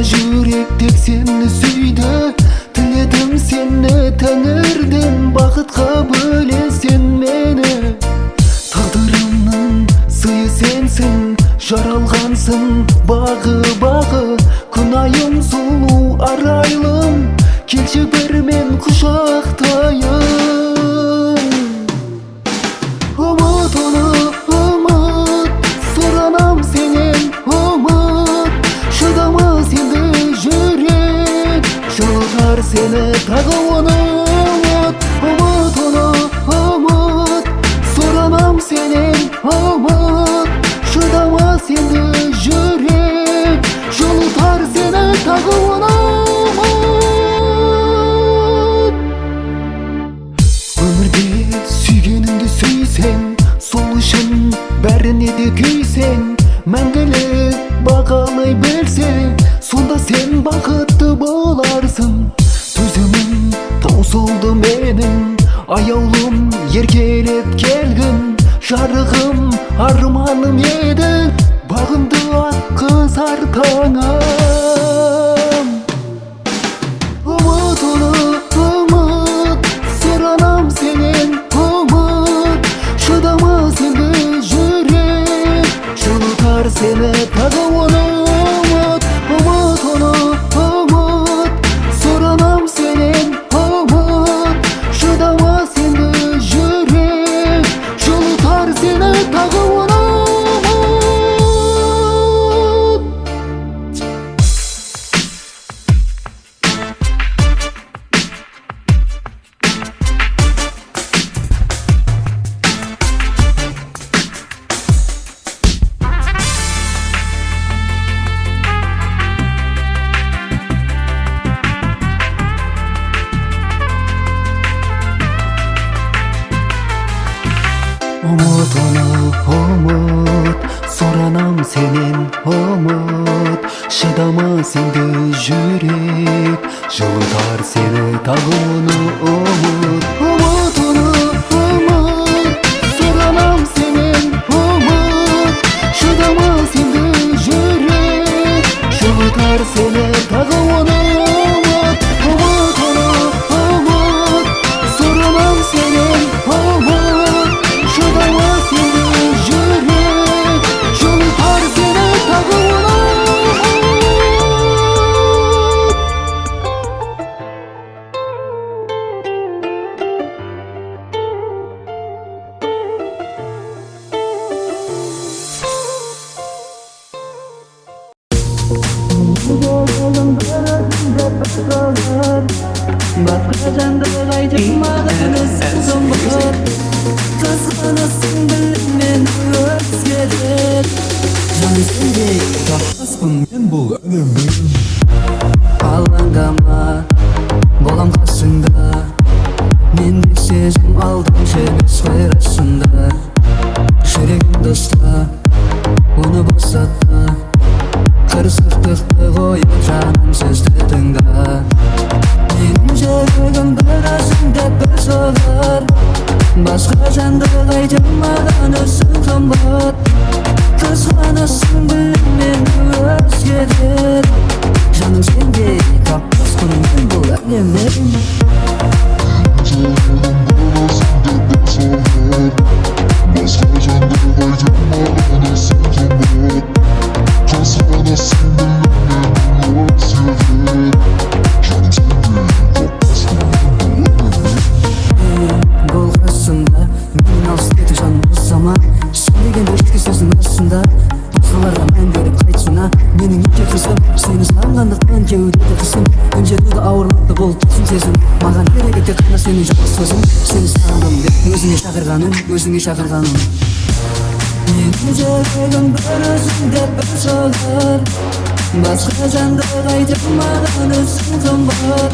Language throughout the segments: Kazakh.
жүрек тек сені сүйді. Тіледім сені тәңірден, бақытқа бөлесен мені. Тағдырымның сыйы сенсің, жаралғансың бағы. Күнайым сұлу арайлым, келші бір мен құшақтайын. Ұмыт оны ұмыт, сұранам сенен ұмыт. Шыдамас енді жүрек, жылытар сені тағы оны ұмыт. Ұмыт оны ұмыт, сұранам сенен ұмыт. Шыдамас енді жүрек, жылытар сені тағы оны ұмыт. Өмірде сүйгеніңді сүйсең, сол үшін бәріне де күйсең, мәңгілік бағалай білсең, сонда сен бақытты боларсың. Төзімім таусылды менің, аяулым еркелет келгін. Жарығым арманым еді, бағымды атқызар таңым. Ұмыт оны ұмыт, сұранам сенен ұмыт. Шыдамас енді жүрек, жылытар сені тағы оны ұмыт. Ұмыт оны ұмыт, сұранам сенен ұмыт. Шыдамас енді жүрек, жылытар сені тағы оны ұмыт. Ұмыт оны ұмыт, сұранам сенен ұмыт. Шыдамас енді жүрек, жылытар сені тағы оны ұмыт. Ұмыт оны ұмыт, сұранам сенен ұмыт. Шыдамас енді жүрек, жылытар сені тағы оны ұмыт. Ұмыт оны ұмыт, сұранам сенен ұмыт. Шыдамас енді жүрек, жылытар сені тағы оны ұмыт. Басқа жанды қайтып маған өзің қымбат. Қызғанасың біліммен өзгерер. Жаным сендей таппаспын мен бұл әлемнен. Алаңдама, болам қасыңда. Мендік сезім алдамшы емес қой расында. Жүрегімді ұста, оны босатма. Қырсықтықты қойып жаным сөзді тыңда. Менің жүрегім бір өзің деп бір соғар. Басқа жанды қайтып маған өзің қымбат. Қызғанасың біліммен өзгерер. Жаным сендей таппаспын мен бұл әлемнен. Басқа жанды қайтып маған өзің қымбат. Қызғанасың біліммен өзгерер. Жаным сендей таппаспын мен бұл әлемнен. Бұл қасымда мен алыс кетіп жаным ұзама. Сөйлеген өшкі сөздің арасында басқаларға мән беріп қайтсына. Менің ике қызым, сені сағынғандықтан кеудеде қысым. Үнжетуді ауырлықты бұл түсін сезім. Маған керек тек қана сенің жалғыз сөзің. Сені сағындым деп өзіңе шақырғаным, өзіңе шақырғаным. Менің жүрегім бір өзің деп бір соғар. Басқа жанды қайтып маған өзің қымбат.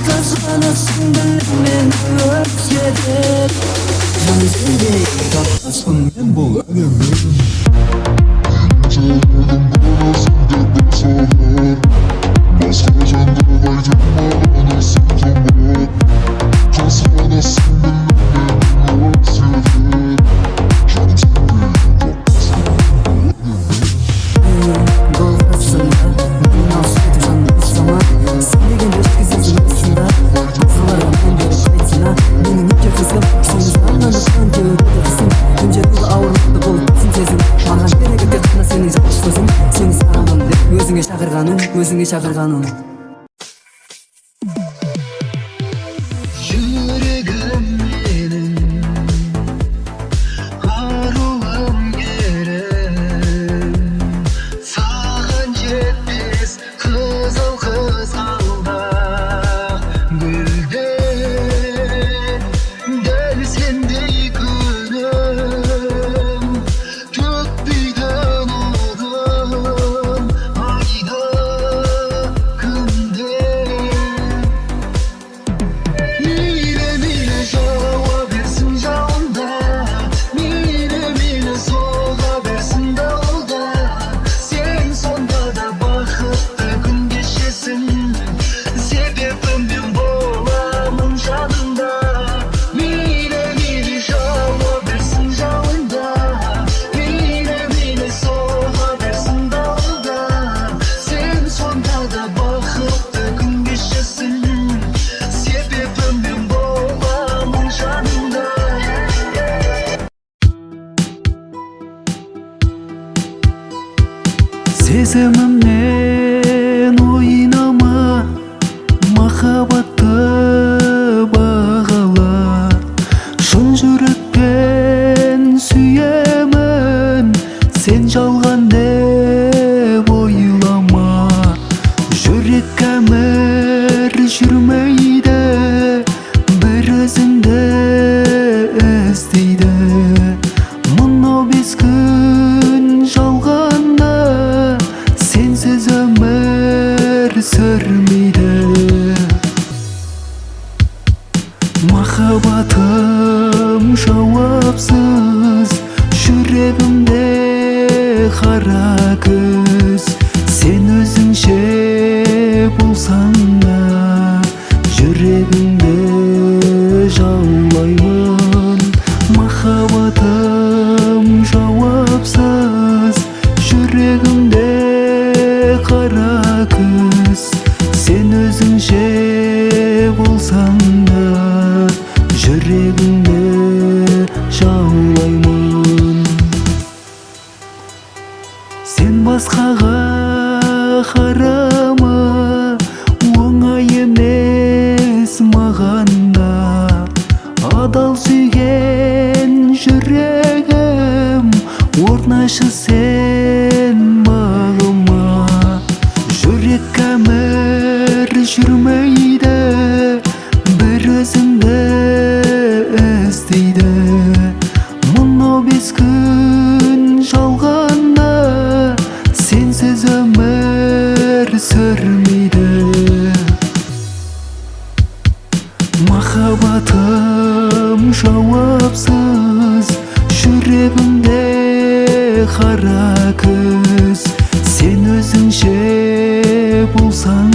Қызғанасың біліммен өзгерер. Жаным сендей таппаспын мен бұл әлемнен. Жүрегім бір өзің деп бір соғар. Басқа жанды қайтып маған өзің қымбат. Қызғанасың біліммен өзгерер. Жаным сендей таппаспын бұл әлемнен. Бұл қасымда мен алыс өзіңе шақырғаным, өзіңе шақырғаным. Yüreğim benim aruğum gerek Sağan жетпес қызыл қызғалдақ гүлден дәл сендей күнім төкпейді нұрын айда күнде Mile mile жауа берсін жауында Мейлі мейлі соға берсін дауылда Сен сонда да бақытты күн кешесің Себебі мен боламын жаныңда Мейлі мейлі жауа берсін жауында Мейлі мейлі соға берсін дауылда Сен сонда да бақытты күн кешесің Себебі мен боламын жаныңда Сезімімнен ойнама Махаббатты бағала Шын жүректен сүйемін Сен жалған деп ойлама Жүрек кәмір жүрмейді Бір өзіңді іздейді Мынау 5 күн жалғанда Сенсіз өмір сүрмейді Махаббатым жауапсыз Жүрегімде қара күз Сен өзіңше болсаң да Жүрегіңді жаулаймын Махаббатым жауапсыз Жүрегімде қара күз Сен өзіңше болсаң да Жүрегіңді жаулаймын Сен басқаға қарама Оңай емес маған да Адал сүйген жүрегім Орнашы сен бағыма Жүрек кәмір жүрмейді Бір өзіңді іздейді Мынау 5 күн жалғанда Сенсіз өмір сүрмейді Махаббатым жауапсыз Жүрегімде қара күз Сен өзіңше болсаң